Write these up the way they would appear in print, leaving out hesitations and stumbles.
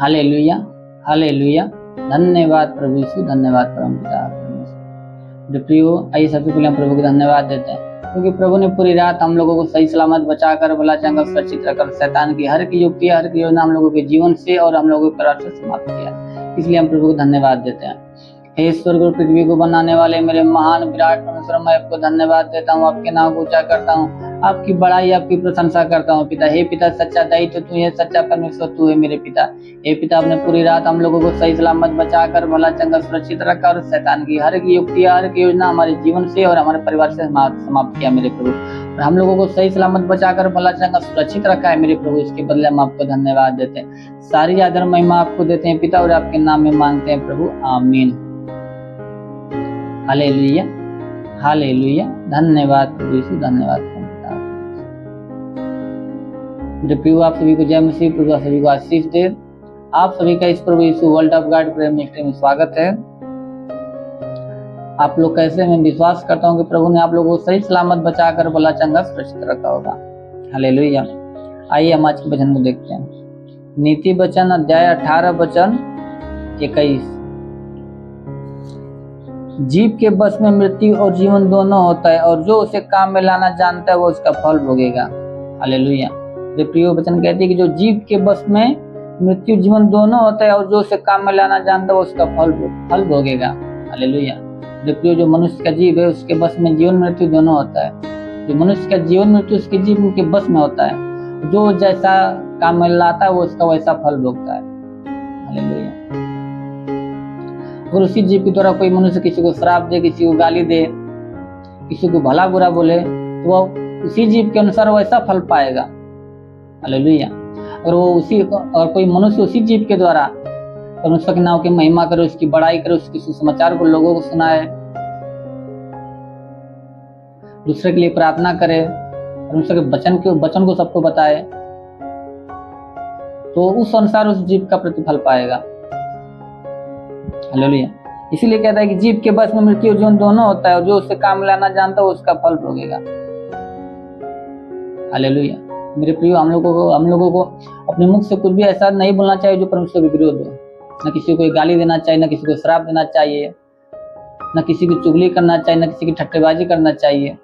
Hallelujah, हालेलुया। धन्यवाद प्रभु यीशु, धन्यवाद परमपिता परमेश्वर। प्रियो, आइए सबसे पहले हम प्रभु को धन्यवाद देते हैं क्योंकि प्रभु ने पूरी रात हम लोगों को सही सलामत बचाकर भला चंगा सुरक्षित रखकर शैतान की हर की युक्ति, हर की योजना हम लोगों के जीवन से और हम लोगों के करार से समाप्त किया। इसलिए हम प्रभु को धन्यवाद देते हैं। हे स्वर्ग और पृथ्वी को बनाने वाले मेरे महान विराट परमेश्वर, मैं आपको धन्यवाद देता हूँ, आपके नाम को ऊंचा करता हूँ, आपकी बड़ाई, आपकी प्रशंसा करता हूँ पिता। हे पिता, सच्चा दायित्व तू है, सच्चा परमेश्वर तू है मेरे पिता। हे पिता, आपने पूरी रात हम लोगों को सही सलामत बचाकर भला चंगा सुरक्षित रखा और शैतान की हर की युक्ति, हर की योजना हमारे जीवन से और हमारे परिवार से समाप्त किया मेरे प्रभु। और हम लोगों को सही सलामत बचाकर भला चंगा सुरक्षित रखा है मेरे प्रभु। इसके बदले हम आपको धन्यवाद देते हैं, सारी आदर महिमा आपको देते हैं पिता और आपके नाम में मांगते हैं प्रभु, आमीन। हालेलुया, हालेलुया। धन्यवाद प्रभु यीशु, धन्यवाद परमपिता। मेरे प्रभु, आप सभी को जय मसीह, प्रभु आप सभी को आशीष दे। आप सभी का इस प्रभु Yeshu world of God prayer ministry में स्वागत है। आप लोग कैसे, मैं विश्वास करता हूँ कि प्रभु ने आप लोगों को सही सलामत बचाकर भला चंगा सुरक्षित रखा होगा। हालेलुया। आइए हम आज के वचन को देखते हैं। नीति वचन अध्याय 18 वचन 21। जीव के बस में मृत्यु और जीवन दोनों होता है, और जो उसे काम में लाना जानता है वो उसका फल भोगेगा। हालेलुया। जो प्रिय वचन कहती है कि जो जीव के बस में मृत्यु जीवन दोनों होता है, और जो उसे काम में लाना जानता है वो उसका फल भोगेगा। हालेलुया। जो प्रिय, जो मनुष्य का जीव है उसके बस में जीवन मृत्यु दोनों होता है। जो मनुष्य का जीवन मृत्यु उसके जीव के बस में होता है। जो जैसा काम में लाता है वो उसका वैसा फल भोगता है। हालेलुया। अगर उसी जीव के द्वारा कोई मनुष्य किसी को श्राप दे, किसी को गाली दे, किसी को भला बुरा बोले, तो वह उसी जीव के अनुसार वैसा फल पाएगा। हालेलुया। अगर वो और कोई मनुष्य उसी जीव के द्वारा परमेश्वर के नाम की महिमा करे, उसकी बड़ाई करे, उसके सुसमाचार को लोगों को सुनाए, दूसरे के लिए प्रार्थना करे, परमेश्वर के वचन को सबको बताए, तो उस अनुसार उस जीव का प्रतिफल पाएगा। हालेलुया। इसीलिए कहता है कि जीव के बस में मृत्यु और जीवन दोनों होता है, और जो उससे काम लाना जानता है वो उसका फल भोगेगा। हालेलुया। मेरे प्रिय, हम लोगों को अपने मुख से कुछ भी ऐसा नहीं बोलना चाहिए जो परमेश्वर के विरोध हो। न किसी को गाली देना चाहिए, न किसी को श्राप देना चाहिए, न किसी की चुगली करना चाहिए, न किसी की ठट्टेबाजी करना चाहिए।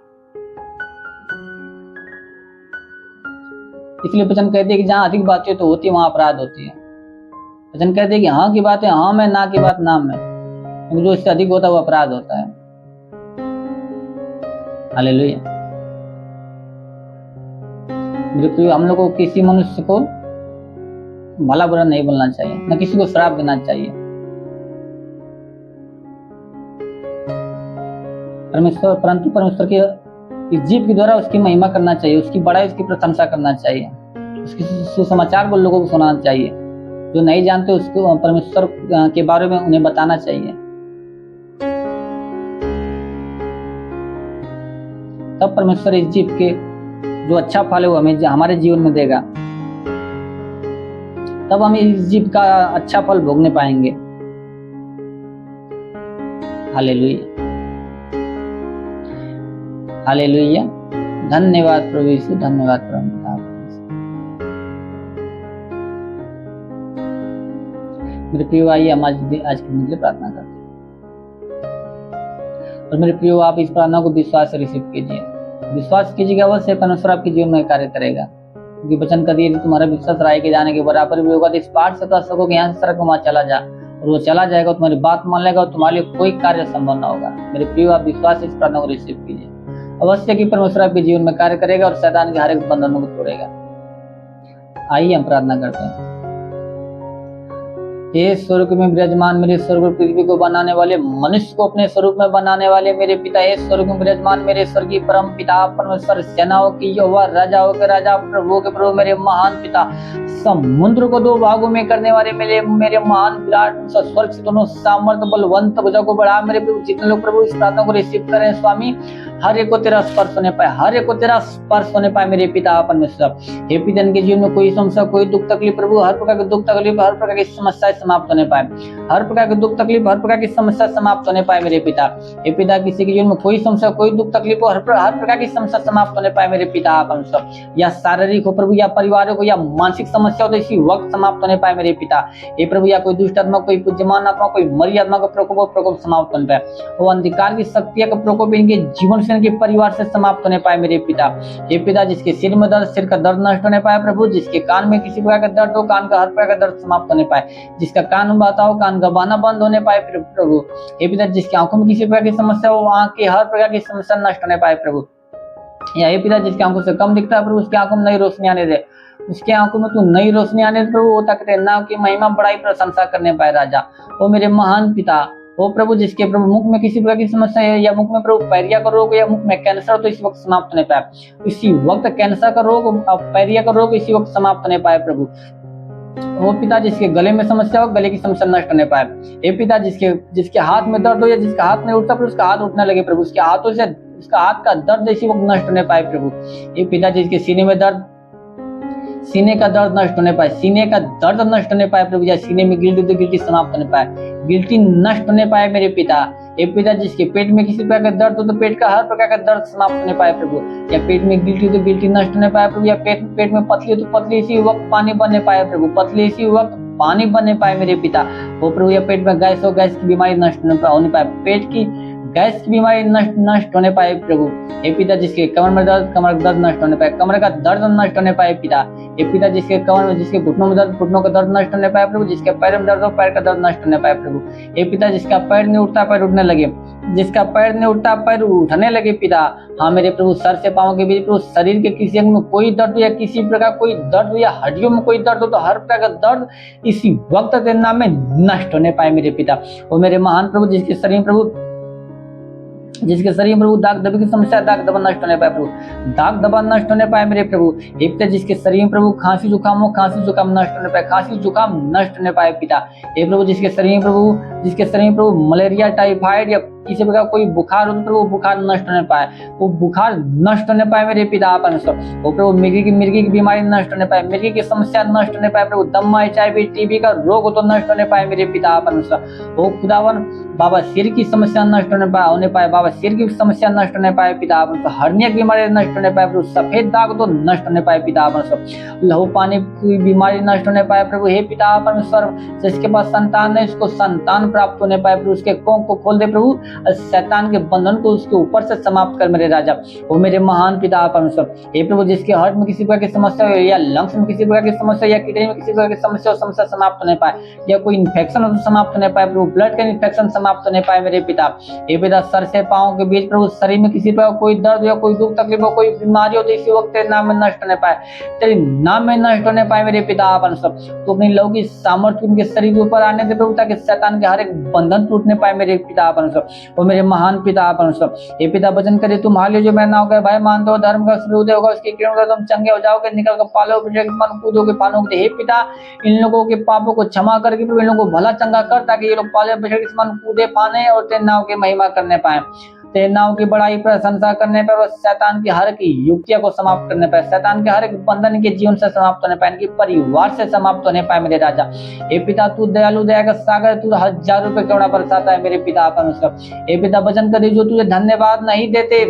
इसलिए वचन कहते हैं कि जहाँ अधिक बातें तो होती है वहां अपराध होती है। वचन कहते हैं कि हाँ की बातें हाँ में, ना की बात ना में, जो इससे अधिक होता है वो अपराध होता है। हालेलुया। मेरे प्रिय, हम लोग को किसी मनुष्य को भला बुरा नहीं बोलना चाहिए, न किसी को श्राप देना चाहिए। परंतु परमेश्वर के इस जीव के द्वारा उसकी महिमा करना चाहिए, उसकी बड़ाई, उसकी प्रशंसा करना चाहिए, उसके सुसमाचार को लोगों को सुनाना चाहिए। जो नहीं जानते उसको परमेश्वर के बारे में उन्हें बताना चाहिए। तब परमेश्वर इस जीव के जो अच्छा फल है वो हमें हमारे जीवन में देगा। तब हम इस जीव का अच्छा फल भोगने पाएंगे। हालेलुया, हालेलुया। धन्यवाद प्रभु यीशु, धन्यवाद प्रभु। मेरे प्रियो, आइए हम आज के दिन के लिए प्रार्थना करते हैं। और मेरे प्रियो, आप इस प्रार्थना को विश्वास से रिसीव कीजिए। विश्वास कीजिएगा, अवश्य परमेश्वर आपके जीवन में कार्य करेगा, क्योंकि वचन का दिए तुम्हारा विश्वास राय के जाने के बराबर भी होगा। तो इस पाठ से कह सको कि यहाँ से सड़क वहां चला जा, और वो चला जाएगा, तुम्हारी बात मान लेगा और तुम्हारे लिए कोई कार्य संभव ना होगा। मेरे प्रियो, आप विश्वास से इस प्रार्थना को रिसीव कीजिए, अवश्य कि परमेश्वर आपके जीवन में कार्य करेगा और शैतान के हर एक बंधनों को तोड़ेगा। आइए हम प्रार्थना करते हैं। हे स्वर्ग में विराजमान मेरे स्वर्ग और पृथ्वी को बनाने वाले, मनुष्य को अपने स्वरूप में बनाने वाले मेरे पिता, हे स्वर्ग में विराजमान मेरे स्वर्गीय परम पिता परमेश्वर, सेनाओं की यहोवा, राजाओं के राजा, प्रभु के प्रभु, मेरे महान पिता, समुद्र को दो भागों में करने वाले मेरे महान विराट स्वर्ग से दोनों सामर्थ बलवंत भुजा को बढ़ा। मेरे प्रभु, जितने लोग प्रभु इस प्रार्थना को रिसीव करें स्वामी, हर एक को तेरा स्पर्श होने पाए, हर एक को तेरा स्पर्श होने पाए मेरे पिता परमेश्वर। हे पिता इनके जीवन में कोई समस्या, कोई दुख तकलीफ प्रभु, हर प्रकार के दुख तकलीफ, हर प्रकार की समस्याएं समाप्त होने पाए, हर प्रकार के दुख तकलीफ, हर प्रकार की समस्या समाप्त होने पाए मेरे पिता। हे पिता किसी के जीवन में कोई समस्या, कोई दुख तकलीफ हो, हर प्रकार की समस्या समाप्त होने पाए मेरे पिता परमेश्वर। या शारीरिक हो प्रभु, या पारिवारिक हो, या मानसिक समस्या हो, तो इसी वक्त समाप्त होने पाए मेरे पिता। हे प्रभु या कोई दुष्ट आत्मा, कोई बुद्धिमान आत्मा, कोई मरी आत्मा का प्रकोप समाप्त होने पाए, वो अंधकार की शक्तियां का प्रकोप इनके जीवन से, इनके परिवार से समाप्त होने पाए मेरे पिता। हे पिता जिसके सिर में दर्द, सिर का दर्द नष्ट होने पाए प्रभु, जिसके कान में किसी प्रकार का दर्द हो, कान का हर प्रकार का दर्द समाप्त होने पाए, जिसका कान बहता हो, कान गवाना बंद होने पाए प्रभु। हे पिता जिसकी आंखों में किसी प्रकार की समस्या हो, आंख की हर प्रकार की समस्या नष्ट होने पाए प्रभु। या हे पिता जिसकी आंखों से कम दिखता है प्रभु, उसकी आंखों में नई रोशनी आने दे, उसकी आंखों में तू नई रोशनी आने दे प्रभु, वो ताकि नाम की महिमा बड़ाई प्रशंसा करने पाए राजा। ओ मेरे महान पिता, ओ प्रभु जिसके प्रभु मुख में किसी प्रकार की समस्या है, या मुख में प्रभु पैरिया का रोग, या मुख में कैंसर हो, तो इस वक्त समाप्त होने पाए, इसी वक्त कैंसर का रोग, पैरिया का रोग इसी वक्त समाप्त होने पाए प्रभु। ओ पिता जिसके गले में समस्या हो, गले की समस्या नष्ट होने पाए। हे पिता जिसके हाथ में दर्द हो, या जिसका हाथ नहीं उठता प्रभु, उसका हाथ उठने लगे प्रभु, उसके हाथों से उसका हाथ का दर्द इसी वक्त नष्ट होने पाए प्रभु। हे पिता जिसके सीने में दर्द, सीने का दर्द नष्ट होने पाए, सीने का दर्द नष्ट होने पाए प्रभु, या सीने में गिल्टी, तो गिल्टी समाप्त होने पाए, गिल्टी नष्ट होने पाए मेरे पिता। हे पिता जिसके पेट में किसी प्रकार का दर्द हो, तो पेट का हर प्रकार का दर्द समाप्त होने पाए प्रभु, या पेट में गिल्टी, तो गिल्टी नष्ट होने पाए प्रभु, या पेट में पतली हो, तो पतली इसी वक्त पानी बनने पाए प्रभु, पतली इसी वक्त पानी बनने पाए मेरे पिता। वो प्रभु या पेट में गैस हो, गैस की बीमारी नष्ट होने पाए, पेट की गैस की बीमारी नष्ट होने पाए प्रभु। हे पिता जिसके कमर में दर्द, कमर का दर्द नष्ट होने पाए, कमर का दर्द नष्ट होने पाए पिता। हे पिता जिसके कमर में, जिसके घुटनों में दर्द, घुटनों का दर्द नष्ट होने पाए प्रभु, जिसके पैर में दर्द हो, पैर का दर्द नष्ट होने पाए प्रभु। हे पिता जिसका पैर नहीं उठता, पैर उठने लगे, जिसका पैर नहीं उठता, पैर उठने लगे पिता। हाँ मेरे प्रभु सर से पांव के बीच प्रभु, शरीर के किसी अंग में कोई दर्द हो, या किसी प्रकार कोई दर्द हो, या हड्डियों में कोई दर्द हो, तो हर प्रकार का दर्द इसी वक्त तेरे नाम में नष्ट होने पाए मेरे पिता। वो मेरे महान प्रभु जिसके शरीर प्रभु, जिसके शरीर प्रभु दाग दबे की समस्या, दाग दबा नष्ट होने पाए प्रभु, दाग दबा नष्ट होने पाए मेरे प्रभु। हे पिता जिसके शरीर प्रभु खांसी जुकाम हो, खांसी जुकाम नष्ट होने पाए, खांसी जुकाम नष्ट होने पाए पिता। हे प्रभु जिसके शरीर प्रभु मलेरिया, टाइफाइड, या किसी प्रकार कोई बुखार हो, तो प्रभु बुखार नष्ट होने पाए, वो बुखार नष्ट होने पाए मेरे पिता परमेश्वर। वो प्रभु मिर्गी की बीमारी नष्ट होने पाए, मिर्गी की समस्या नष्ट होने पाए प्रभु, दम्मा, HIV, TB का रोग हो तो नष्ट होने पाए मेरे पिता परमेश्वर। वो खुदावन बाबा सिर की समस्या नष्ट होने पाए बाबा, सिर की समस्या नष्ट होने पाए पिता परमेश्वर, हर्निया की बीमारी नष्ट होने पाए प्रभु, सफेद दाग तो नष्ट होने पाए पिता परमेश्वर, लहू पानी की बीमारी नष्ट होने पाए प्रभु। हे पिता परमेश्वर जिसके पास संतान है, उसको संतान प्राप्त होने पाए प्रभु, उसके कोंख को खोल दे प्रभु, शैतान के बंधन को उसके ऊपर से समाप्त कर मेरे राजा। वो मेरे महान पिता परमेश्वर। हे प्रभु जिसके हार्ट में किसी प्रकार की समस्या हो, या लंग्स में किसी प्रकार की समस्या, या किडनी में किसी प्रकार की समस्या हो, समस्या समाप्त होने पाए, या कोई इन्फेक्शन हो तो समाप्त होने पाए प्रभु, ब्लड का इन्फेक्शन समाप्त होने पाए मेरे पिता। हे पिता सर से पांव के बीच प्रभु, शरीर में किसी प्रकार कोई दर्द या कोई दुख तकलीफ हो, कोई बीमारी हो, तो इसी वक्त तेरे नाम में नष्ट होने पाए, तेरे नाम में नष्ट होने पाए मेरे पिता परमेश्वर। तो अपनी लहू की सामर्थ्य उनके शरीर के ऊपर आने दे प्रभु, ताकि शैतान के हर एक बंधन टूटने पाए मेरे पिता परमेश्वर। वो मेरे महान पिता परमेश्वर। हे पिता वचन करे तुम हाल जो मैं ना होगा भाई मान दो, धर्म का सूर्योदय होगा, उसके किरण का तुम चंगे हो जाओगे, निकल कर पालोगे, मन कूदोगे, पालोगे। हे पिता इन लोगों के पापों को क्षमा करके प्रभु इन लोगों को भला चंगा कर, ताकि ये लोग पाले बछड़े के समान कूदे पाने और तेरे नाम की महिमा करने पाए, तेरे नाम की बड़ाई प्रशंसा करने पर, और शैतान की हर एक युक्तियों को समाप्त करने पाए, शैतान के हर एक बंधन के जीवन से समाप्त होने पाए, इनके परिवार से समाप्त होने पाए मेरे राजा। हे पिता तू दयालु, दया का सागर, तू हजारों रुपए क्यों ना बरसाता है मेरे पिता परमेश्वर। हे पिता वचन कर जो तुझे धन्यवाद नहीं देते,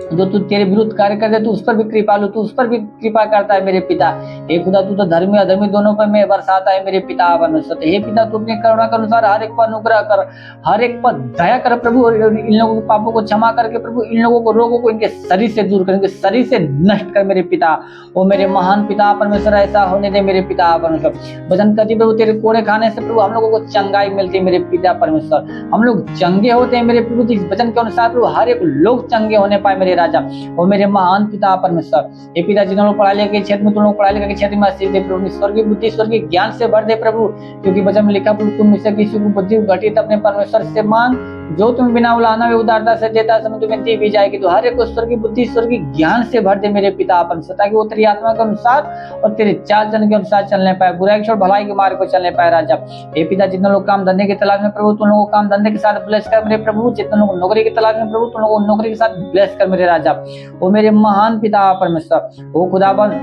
जो तू तेरे विरुद्ध कार्य कर दे, तू उस पर भी कृपालु, तू उस पर भी कृपा करता है मेरे पिता। हे खुदा तू तो धर्मी अधर्मी दोनों पर मैं बरसाता है मेरे पिता परमेश्वर। हे पिता तू अपनी करुणा के अनुसार हर एक पर अनुग्रह कर, हर एक पर दया कर प्रभु, और इन लोगों के पापों को क्षमा करके प्रभु इन लोगों को रोगों को इनके शरीर से दूर कर, इनके शरीर से नष्ट कर मेरे पिता। वो मेरे महान पिता परमेश्वर ऐसा होने दे मेरे पिता परमेश्वर। वचन करती प्रभु तेरे कोड़े खाने से प्रभु हम लोगों को चंगाई मिलती है मेरे पिता परमेश्वर, हम लोग चंगे होते हैं मेरे प्रभु। इस वचन के अनुसार प्रभु हर एक लोग चंगे होने पाए मेरे राजा। वो मेरे महान पिता परमेश्वर। हे पिता जिन लोग पढ़ाई लिखाई के क्षेत्र में, तुम लोग पढ़ाई लिखाई के क्षेत्र में आशीष दे प्रभु, स्वर्गीय बुद्धि स्वर्गीय ज्ञान से भर दे प्रभु, क्योंकि वचन में लिखा प्रभु तुम मुझसे किसी को बुद्धि घटित अपने परमेश्वर से मांग जो तुम्हें बिना उलाहना व उदारता से देता समय तुम्हें दी भी जाएगी। तो हर एक को स्वर्ग की बुद्धि, स्वर्ग की ज्ञान से भर दे मेरे पिता परमेश्वर, ताकि वो तेरी आत्मा के अनुसार और तेरे चाल चलन के अनुसार चलने पाए, बुराई की छोड़ भलाई के मार्ग पर चलने पाए राजा। हे पिता, जितने लोग काम धंधे की तलाश में प्रभु, तुम लोगों को काम धंधे के साथ ब्लेस कर मेरे प्रभु। जितने लोग नौकरी की तलाश में प्रभु, तुम लोगों को नौकरी के साथ ब्लेस कर मेरे राजा। वो मेरे महान पिता परमेश्वर, वो खुदावन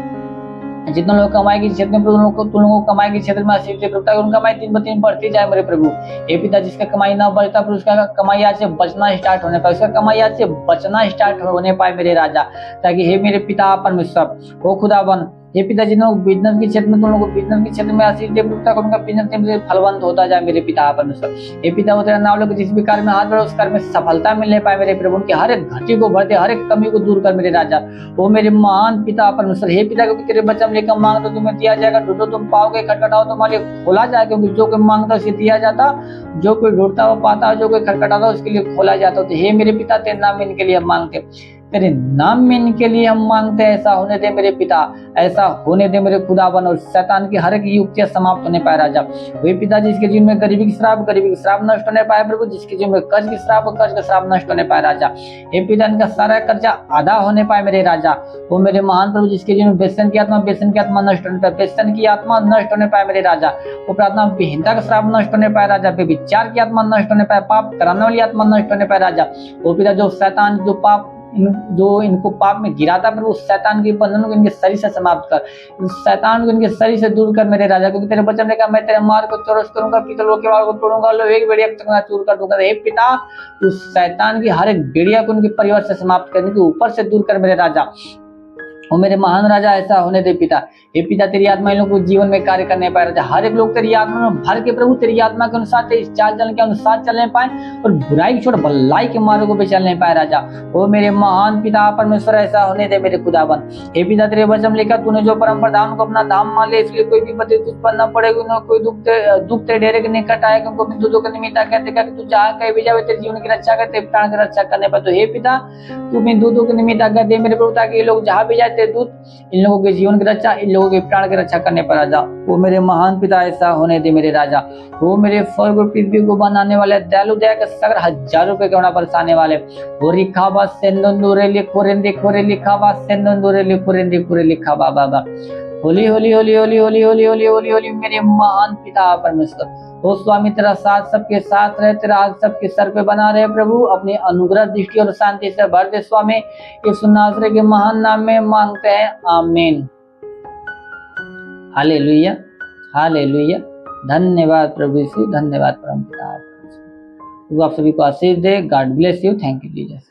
जितने लोग कमाई के क्षेत्र में प्रभु, तुम लोगों को कमाई के क्षेत्र में आशीष दे प्रभु, ताकि उनकी कमाई 3 ब 3 बढ़ती जाए मेरे प्रभु। हे पिता, जिसका कमाई ना बढ़ता प्रभु, उसका कमाई आज से बचना स्टार्ट होने पाए, उसका कमाई आज से बचना स्टार्ट होने पाए मेरे राजा। ताकि हे मेरे पिता परमेश्वर, वो खुदावन, हे पिता, जिन लोग बिजनेस के क्षेत्र में, तुम लोगों को बिजनेस के क्षेत्र में आशीष दे प्रभु, ताकि उनका बिजनेस फलवंत होता जाए मेरे पिता परमेश्वर। हे पिता, वो तेरा नाम लोग जिस भी कार्य में हाथ बढ़े उस कार्य में सफलता मिलने पाए मेरे प्रभु, उनकी हर एक घटी को भर दे, हर एक कमी को दूर कर मेरे राजा। वो मेरे महान पिता परमेश्वर, हे पिता, क्योंकि तेरे वचन लेकर मांग तो तुम्हें दिया जाएगा, ढूंढो तुम पाओगे, खटखटाओ तुम्हारे लिए खोला जाएगा। क्योंकि जो कोई मांगता उसे दिया जाता, जो कोई ढूंढता वो पाता, जो कोई खटखटाता उसके लिए खोला जाता। तो हे मेरे पिता, तेरे नाम में इनके लिए हम मांगते, तेरे नाम में इनके लिए हम मांगते हैं। ऐसा होने दे मेरे पिता, ऐसा होने दे मेरे खुदावन, और शैतान की हर एक युक्तियां समाप्त होने पाए राजा। वे पिता, जिसके जीवन में गरीबी की श्राप नष्ट होने पाए प्रभु, जिसके जीवन में कर्ज की श्राप का श्राप नष्ट होने पाए राजा। हे पिता, इनका सारा कर्जा आधा होने पाए मेरे राजा। वो मेरे महान प्रभु, जिसके जीवन में व्यसन की आत्मा नष्ट होने पाए, व्यसन की आत्मा नष्ट होने पाए मेरे राजा। वो प्रार्थना विहीनता का श्राप नष्ट होने पाए राजा, विचार की आत्मा नष्ट होने पाए, पाप कराने वाली आत्मा नष्ट होने पाए राजा। वो पिता, जो शैतान जो इनको पाप में गिराता पर उस शैतान के बंधनों को इनके शरीर से समाप्त कर, शैतान को इनके शरीर से दूर कर मेरे राजा। क्योंकि तेरे वचन ने कहा, मैं तेरे मार्ग को चौरस करूंगा, पीतल के मार्ग को तोड़ूंगा, लोहे की बेड़िया को चूर कर दूंगा। हे पिता, उस शैतान की हर एक बेड़िया को उनके परिवार से समाप्त करने के ऊपर से दूर कर मेरे राजा। वो मेरे महान राजा, ऐसा होने दे पिता। हे पिता, तेरी आत्मा इन लोगों को जीवन में कार्य करने पाए राजा। हर एक लोग तेरी आत्मा में भर के प्रभु, तेरी आत्मा के अनुसार, तेरी चाल चलन के अनुसार चलने पाए, और बुराई की छोड़ भलाई के मार्गों पे चलने पाए राजा। वो मेरे महान पिता परमेश्वर, ऐसा होने दे मेरे खुदावन। हे पिता, तेरे वचन लिखा, तूने जो परम प्रधान को अपना धाम मान लिया, इसलिए कोई विपत्ति तुझ पर न पड़ेगी, न कोई दुख तेरे डेरे के निकट आएगा। क्योंकि अपने दूतों के निमित्त कहते कि तू जहाँ कहीं भी जावे तेरे जीवन की रक्षा कर, तेरे प्राण की रक्षा करने पर। तो हे पिता, तू अपने दूतों के निमित्त आज्ञा दे मेरे प्रभु, ताकि ये लोग जहाँ भी जाए तेरे दूत इन लोगों के जीवन की रक्षा, इन लोगों के प्राण की रक्षा करने पर राजा। वो मेरे महान पिता, ऐसा होने दे मेरे राजा। वो मेरे स्वर्ग और पृथ्वी को बनाने वाले, दयालु दया के सागर, हजारों रुपए के बरसाने वाले, वो रिखाबा सेंदूरे लिखोरेंदे खोरे लिखाबा सेंदूरे लिखोरेंदे खोरे लिखाबा बाबा। होली होली होली होली होली होली होली होली होली मेरे महान पिता परमेश्वर। ओ स्वामी, तेरा साथ सबके साथ रहे, तेरा हाथ सबके सर पे बना रहे प्रभु। अपनी अनुग्रह, दृष्टि और शांति से भर दे स्वामी। यीशु नासरी के महान नाम में मांगते हैं, आमीन। हालेलुया, हालेलुया। धन्यवाद प्रभु यीशु, धन्यवाद परम पिता। आप सभी को आशीष दे। God bless you. Thank you Jesus.